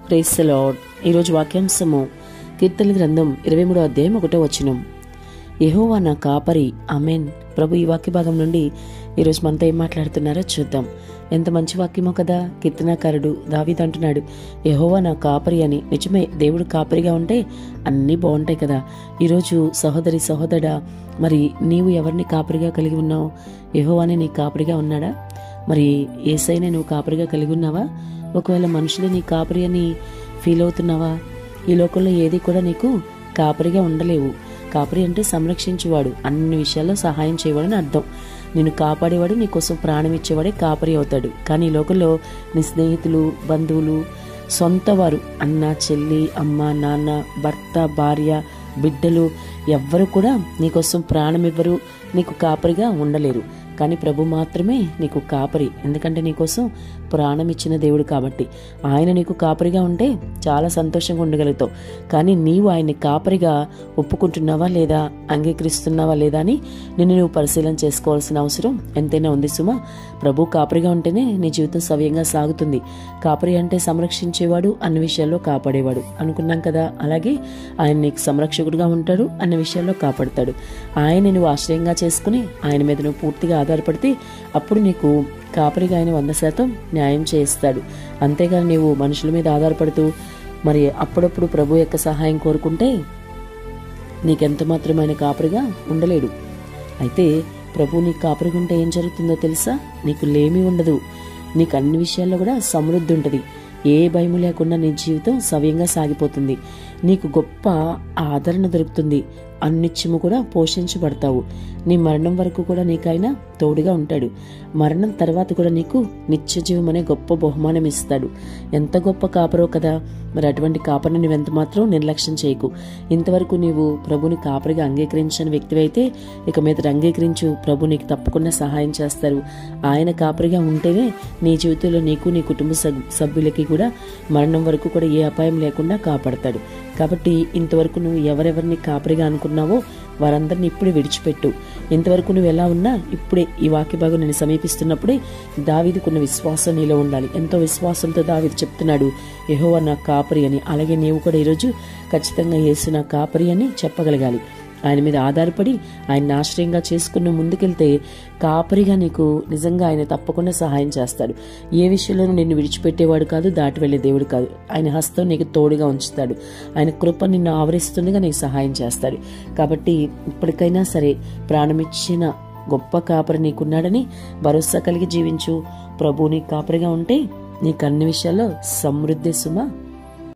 Praise the lord. ఈరోజు వాక్యాంశము కీర్తనల గ్రంథం 23వ అధ్యాయం 1వ వచనం. యెహోవా నా కాపరి. ఆమేన్. ప్రభు ఈ వాక్య భాగం నుండి ఈరోజు మనతో ఏం మాట్లాడుతున్నారో చూద్దాం. ఎంత మంచి వాక్యమో కదా. కీర్తనాకారుడు దావీదు అంటున్నాడు, యెహోవా నా కాపరి అని. నిజమే, దేవుడు కాపరిగా ఉంటే అన్నీ బాగుంటాయి కదా. ఈరోజు సహోదరి సహోదరుడా, మరి నీవు ఎవరిని కాపరిగా కలిగి ఉన్నావు? యెహోవానే నీ కాపరిగా ఉన్నాడా? మరి యేసయ్యనే నువ్వు కాపరిగా కలిగి ఉన్నావా? ఒకవేళ మనుషులే నీ కాపరి అని ఫీల్ అవుతున్నావా? ఈ లోకంలో ఏది కూడా నీకు కాపరిగా ఉండలేవు. కాపరి అంటే సంరక్షించేవాడు, అన్ని విషయాల్లో సహాయం చేయవాడని అర్థం. నిన్ను కాపాడేవాడు, నీకోసం ప్రాణం ఇచ్చేవాడే కాపరి అవుతాడు. కానీ ఈ లోకంలో నీ స్నేహితులు, బంధువులు, సొంత వారు, అన్న, చెల్లి, అమ్మ, నాన్న, భర్త, భార్య, బిడ్డలు ఎవ్వరు కూడా నీకోసం ప్రాణం ఇవ్వరు, నీకు కాపరిగా ఉండలేరు. కానీ ప్రభు మాత్రమే నీకు కాపరి. ఎందుకంటే నీకోసం ప్రాణం ఇచ్చిన దేవుడు కాబట్టి. ఆయన నీకు కాపరిగా ఉంటే చాలా సంతోషంగా ఉండగలుగుతావు. కానీ నీవు ఆయన్ని కాపరిగా ఒప్పుకుంటున్నావా లేదా, అంగీకరిస్తున్నావా లేదా అని నిన్ను నువ్వు పరిశీలన చేసుకోవాల్సిన అవసరం ఎంతైనా ఉంది సుమా. ప్రభు కాపరిగా ఉంటేనే నీ జీవితం సవ్యంగా సాగుతుంది. కాపరి అంటే సంరక్షించేవాడు, అన్ని విషయాల్లో కాపాడేవాడు అనుకున్నాం కదా. అలాగే ఆయన నీకు సంరక్షకుడుగా ఉంటాడు, అన్ని విషయాల్లో కాపాడుతాడు. ఆయన నువ్వు ఆశ్రయంగా చేసుకుని ఆయన మీద నువ్వు పూర్తిగా ఆధారపడితే అప్పుడు నీకు కాపరిగా ఆయన 100% న్యాయం చేస్తాడు. అంతేగాని నీవు మనుషుల మీద ఆధారపడుతూ మరి అప్పుడప్పుడు ప్రభు యొక్క సహాయం కోరుకుంటే నీకెంత మాత్రం ఆయన కాపరిగా ఉండలేడు. అయితే ప్రభు నీకు కాపరిగా ఉంటే ఏం జరుగుతుందో తెలుసా? నీకు లేమి ఉండదు. నీకు అన్ని విషయాల్లో కూడా సమృద్ధి ఉంటుంది. ఏ భయము లేకుండా నీ జీవితం సవ్యంగా సాగిపోతుంది. నీకు గొప్ప ఆదరణ దొరుకుతుంది. అన్నిత్యము కూడా పోషించబడతావు. నీ మరణం వరకు కూడా నీకైనా తోడుగా ఉంటాడు. మరణం తర్వాత కూడా నీకు నిత్య జీవం అనే గొప్ప బహుమానం ఇస్తాడు. ఎంత గొప్ప కాపరో కదా. మరి అటువంటి కాపరిని నువ్వెంత మాత్రం నిర్లక్ష్యం చేయకు. ఇంతవరకు నీవు ప్రభుని కాపరిగా అంగీకరించిన వ్యక్తివైతే ఇక మీద అంగీకరించు. ప్రభు నీకు తప్పకుండా సహాయం చేస్తారు. ఆయన కాపరిగా ఉంటేనే నీ జీవితంలో నీకు, నీ కుటుంబ సభ్యులకి కూడా మరణం వరకు కూడా ఏ అపాయం లేకుండా కాపాడతాడు. కాబట్టి ఇంతవరకు నువ్వు ఎవరెవరిని కాపరిగా అనుకున్నావో వారందరినీ ఇప్పుడే విడిచిపెట్టు. ఇంతవరకు నువ్వు ఎలా ఉన్నా ఇప్పుడే ఈ వాక్య భాగం నేను సమీపిస్తున్నప్పుడే దావీదుకున్న విశ్వాసం నీలో ఉండాలి. ఎంతో విశ్వాసంతో దావీదు చెప్తున్నాడు, యెహోవా నా కాపరి అని. అలాగే నీవు కూడా ఈరోజు ఖచ్చితంగా యేసు నా కాపరి అని చెప్పగలగాలి. ఆయన మీద ఆధారపడి ఆయన ఆశ్రయంగా చేసుకుని ముందుకెళ్తే కాపరిగా నీకు నిజంగా ఆయన తప్పకుండా సహాయం చేస్తాడు. ఏ విషయంలోనూ నిన్ను విడిచిపెట్టేవాడు కాదు, దాటి వెళ్లే దేవుడు కాదు. ఆయన హస్తం నీకు తోడుగా ఉంచుతాడు. ఆయన కృప నిన్ను ఆవరిస్తుండగా నీకు సహాయం చేస్తాడు. కాబట్టి ఇప్పటికైనా సరే ప్రాణమిచ్చిన గొప్ప కాపరి నీకున్నాడని భరోసా కలిగి జీవించు. ప్రభు నీకు కాపరిగా ఉంటే నీకు అన్ని విషయాల్లో సమృద్ధి సుమా.